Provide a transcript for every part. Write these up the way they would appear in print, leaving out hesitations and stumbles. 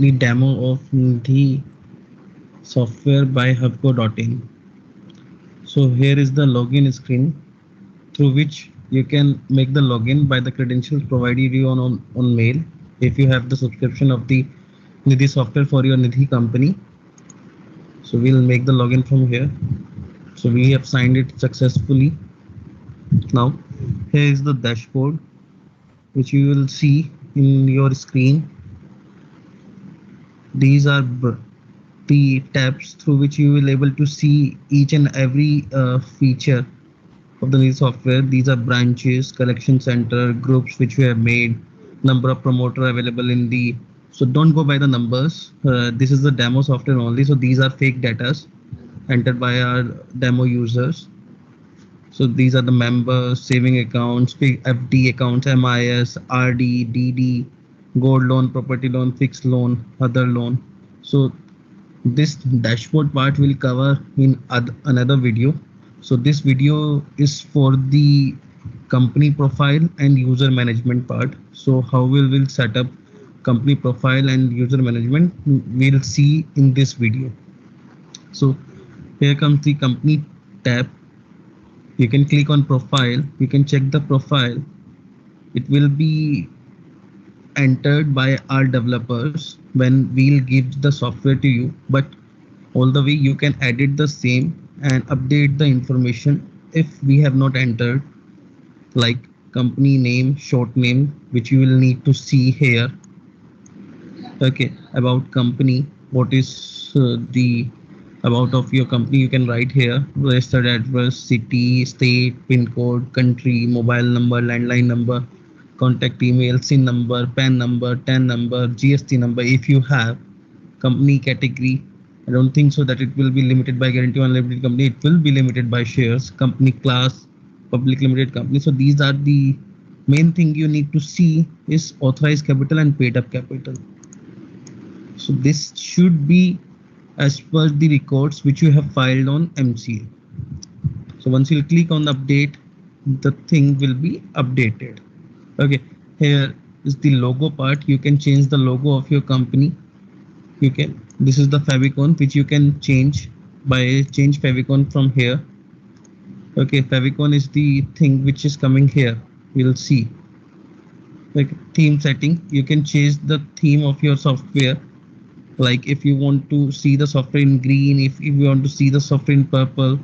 the demo of the software by hubco.in. So here is the login screen through which you can make the login by the credentials provided you on mail if you have the subscription of the Nidhi software for your Nidhi company. So we'll make the login from here. So we have signed it successfully. Now here is the dashboard which you will see in your screen. These are the tabs through which you will able to see each and every feature of the new software. These are branches, collection center, groups which we have made, number of promoter available in the. So don't go by the numbers. This is the demo software only. So these are fake datas entered by our demo users. So these are the members, saving accounts, FD accounts, MIS, RD, DD, gold loan, property loan, fixed loan, other loan. So this dashboard part will cover in another video. So this video is for the company profile and user management part. So how will set up company profile and user management, we'll see in this video. So here comes the company tab. You can click on profile, you can check the profile. It will be entered by our developers when we'll give the software to you, but all the way you can edit the same and update the information if we have not entered, like company name, short name, which you will need to see here. Okay, about company, what is the about of your company, you can write here: registered address, city, state, pin code, country, mobile number, landline number, contact email, SIN number, PAN number, TAN number, GST number if you have. Company category, I don't think so that it will be limited by guarantee on limited company. It will be limited by shares. Company class, public limited company. So these are the main thing you need to see is authorized capital and paid up capital. So this should be as per the records which you have filed on MCA. So once you click on the update, the thing will be updated. Okay, here is the logo part. You can change the logo of your company. You can, this is the favicon which you can change by change favicon from here. Okay, favicon is the thing which is coming here. We'll see, like theme setting, you can change the theme of your software. Like if you want to see the software in green, if you want to see the software in purple.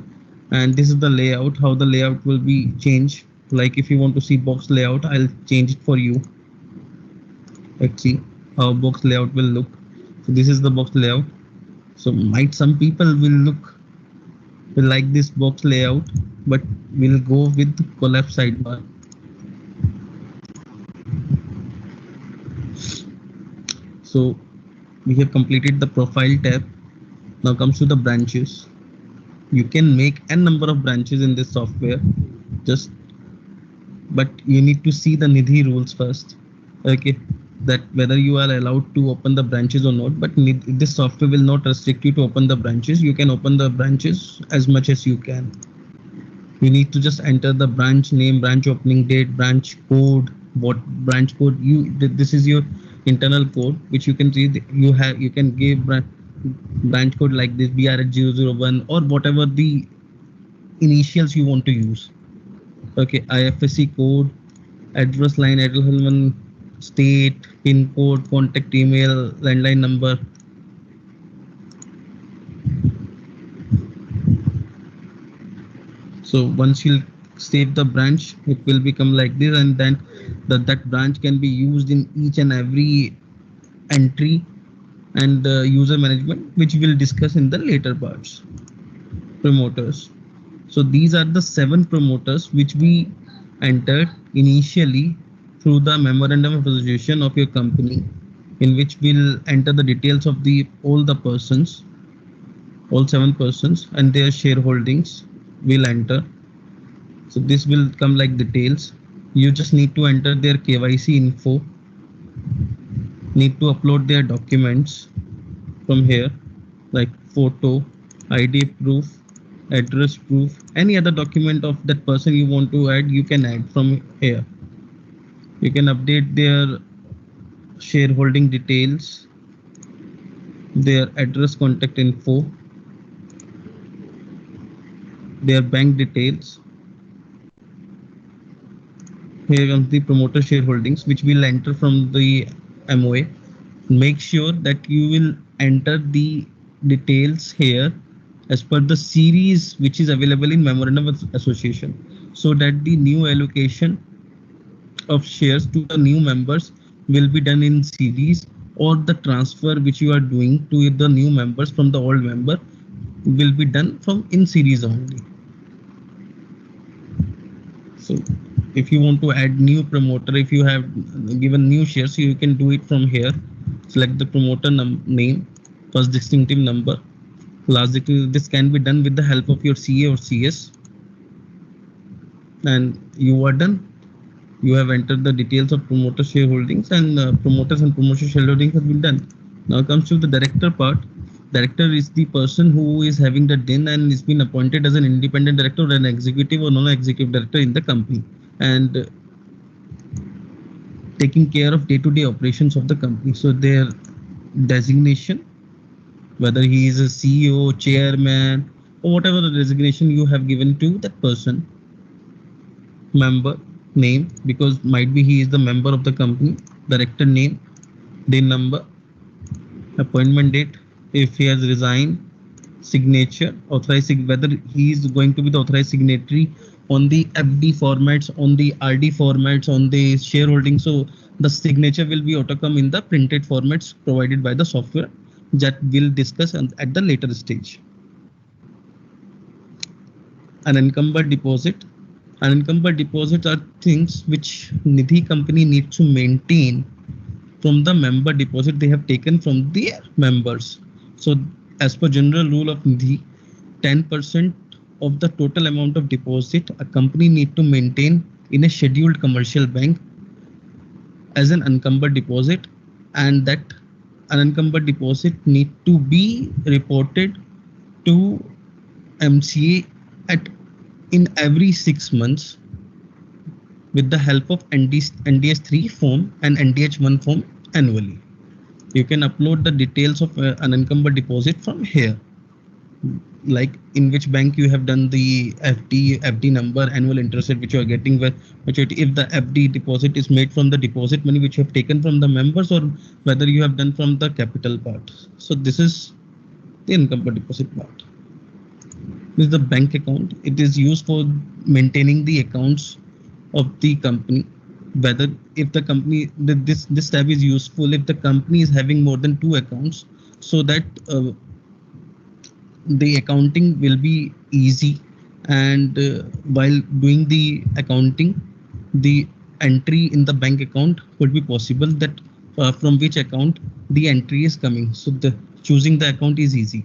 And this is the layout, how the layout will be changed. Like if you want to see box layout, I'll change it for you. Let's see how box layout will look. So this is the box layout. So might some people will like this box layout, but we'll go with collapse sidebar. So we have completed the profile tab. Now comes to the branches. You can make n number of branches in this software, just, but you need to see the Nidhi rules first. Okay, that whether you are allowed to open the branches or not. But this software will not restrict you to open the branches. You can open the branches as much as you can. You need to just enter the branch name, branch opening date, branch code. What branch code you, this is your internal code which you can see. You have, you can give branch code like this, BR001, or whatever the initials you want to use. Okay, IFSC code, address line, address line, state, pin code, contact email, landline number. So once you save the branch, it will become like this, and then that branch can be used in each and every entry and user management, which we'll discuss in the later parts. Promoters. So these are the 7 promoters which we entered initially through the memorandum of association of your company, in which we'll enter the details of the all the persons, all 7 persons, and their shareholdings will enter. So this will come like details. You just need to enter their KYC info, need to upload their documents from here, like photo, ID proof, address proof, any other document of that person you want to add, you can add from here. You can update their shareholding details. their address, contact info, their bank details. Here comes the promoter shareholdings, which we'll enter from the MOA. Make sure that you will enter the details here as per the series which is available in memorandum of association, so that the new allocation of shares to the new members will be done in series, or the transfer which you are doing to the new members from the old member will be done from in series only. So if you want to add new promoter, if you have given new shares, you can do it from here. Select the promoter name, first distinctive number, last this can be done with the help of your CA or CS, and you are done. You have entered the details of promoter shareholdings, and promoters and promoter shareholdings have been done. Now comes to the director part. Director is the person who is having the DIN and is been appointed as an independent director or an executive or non-executive director in the company, and taking care of day-to-day operations of the company. So their designation, whether he is a CEO, chairman, or whatever the designation you have given to that person. Member name, because might be he is the member of the company. Director name, DIN number, appointment date, if he has resigned, signature, authorized whether he is going to be the authorized signatory on the FD formats, on the RD formats, on the shareholding. So the signature will be auto come in the printed formats provided by the software, that we'll discuss at the later stage. Unencumbered deposit. Unencumbered deposits are things which Nidhi company needs to maintain from the member deposit they have taken from their members. So as per general rule of Nidhi, 10% of the total amount of deposit a company need to maintain in a scheduled commercial bank as an unencumbered deposit, and that unencumbered deposit need to be reported to MCA at in every 6 months with the help of NDS3 form and NDH1 form annually. You can upload the details of unencumbered deposit from here, like in which bank you have done the FD number, annual interest rate which you are getting, where maturity, if the FD deposit is made from the deposit money which you have taken from the members, or whether you have done from the capital part. So this is the unencumbered deposit part. This is the bank account. It is used for maintaining the accounts of the company. Whether if the company this tab is useful if the company is having more than two accounts, so that the accounting will be easy, and while doing the accounting, the entry in the bank account would be possible, that from which account the entry is coming. So the choosing the account is easy.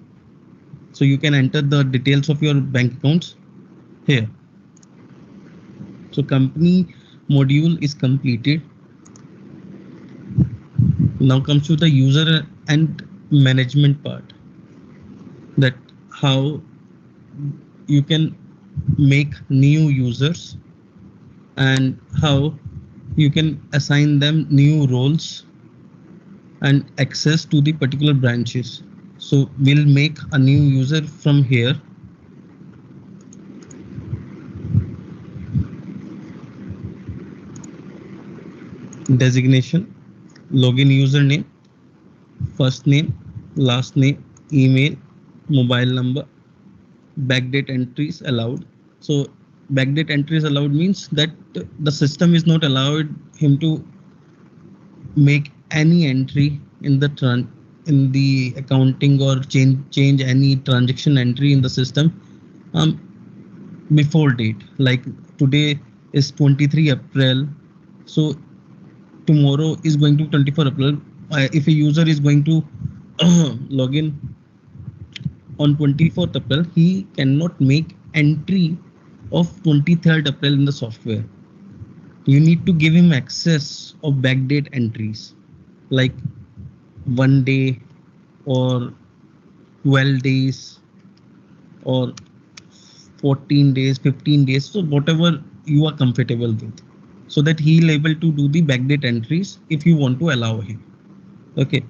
So you can enter the details of your bank accounts here. So company module is completed. Now comes to the user and management part, that how you can make new users and how you can assign them new roles and access to the particular branches. So we'll make a new user from here. Designation, login username, first name, last name, email, mobile number, backdate entries allowed. So backdate entries allowed means that the system is not allowed him to make any entry in the accounting, or change any transaction entry in the system before date. Like today is 23 April, so tomorrow is going to 24 April. If a user is going to log in on 24th April, he cannot make entry of 23rd April in the software. You need to give him access of backdate entries, like 1 day or 12 days or 14 days, 15 days, so whatever you are comfortable with, so that he will able to do the backdate entries if you want to allow him. Okay,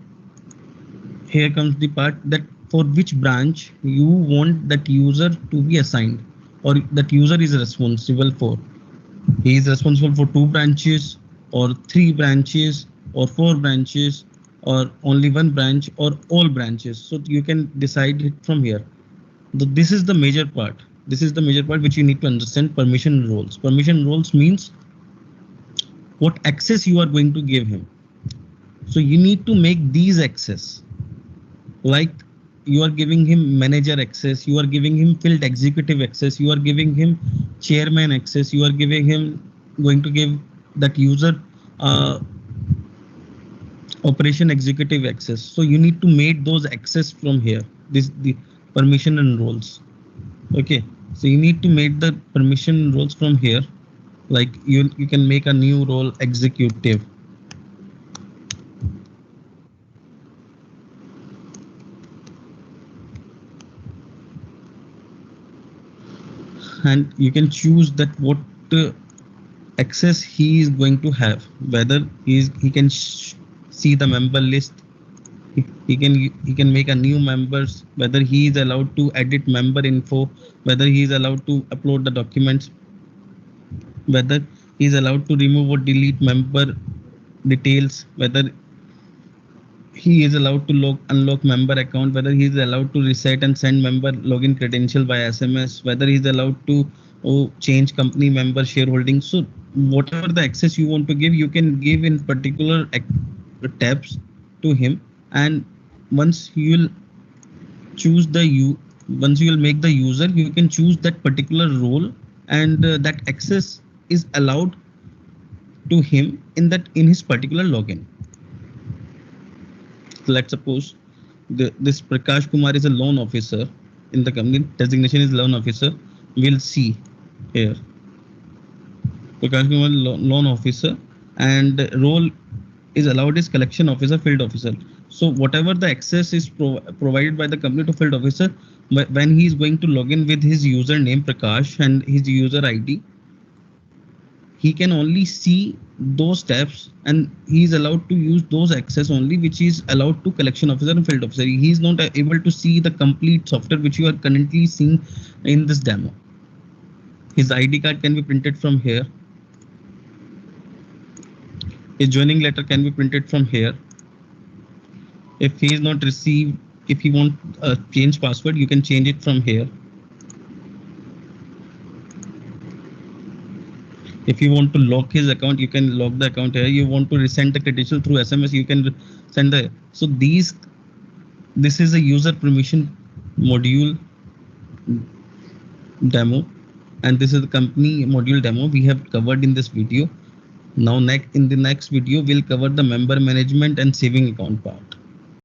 here comes the part that for which branch you want that user to be assigned, or that user is responsible for. He is responsible for two branches, or three branches, or four branches, or only one branch, or all branches. So you can decide it from here. This is the major part. This is the major part which you need to understand: permission roles. Permission roles means what access you are going to give him. So you need to make these access, like you are giving him manager access, you are giving him field executive access, you are giving him chairman access, you are giving him going to give that user uh, operation executive access. So you need to make those access from here, this the permission and roles. Okay, so you need to make the permission roles from here. Like you can make a new role, executive. And you can choose that what access he is going to have, whether he can see the member list, he can make a new members, whether he is allowed to edit member info, whether he is allowed to upload the documents, whether he is allowed to remove or delete member details, whether he is allowed to unlock member account, whether he is allowed to reset and send member login credential by SMS, whether he is allowed to change company member shareholding. So whatever the access you want to give, you can give in particular tabs to him. And once you will choose the once you will make the user, you can choose that particular role, and that access is allowed to him in his particular login. Let's suppose this Prakash Kumar is a loan officer in the company. Designation is loan officer. We'll see here. Prakash Kumar loan officer, and role is allowed is collection officer, field officer. So whatever the access is provided by the company to field officer, when he is going to log in with his username Prakash and his user ID, he can only see those tabs, and he is allowed to use those access only which is allowed to collection officer and field officer. He is not able to see the complete software which you are currently seeing in this demo. His ID card can be printed from here. His joining letter can be printed from here. If he is not received, if he want change password, you can change it from here. If you want to lock his account, you can lock the account here. You want to resend the credential through SMS, you can send the. So this is a user permission module demo, and this is the company module demo we have covered in this video. Now in the next video, we'll cover the member management and saving account part.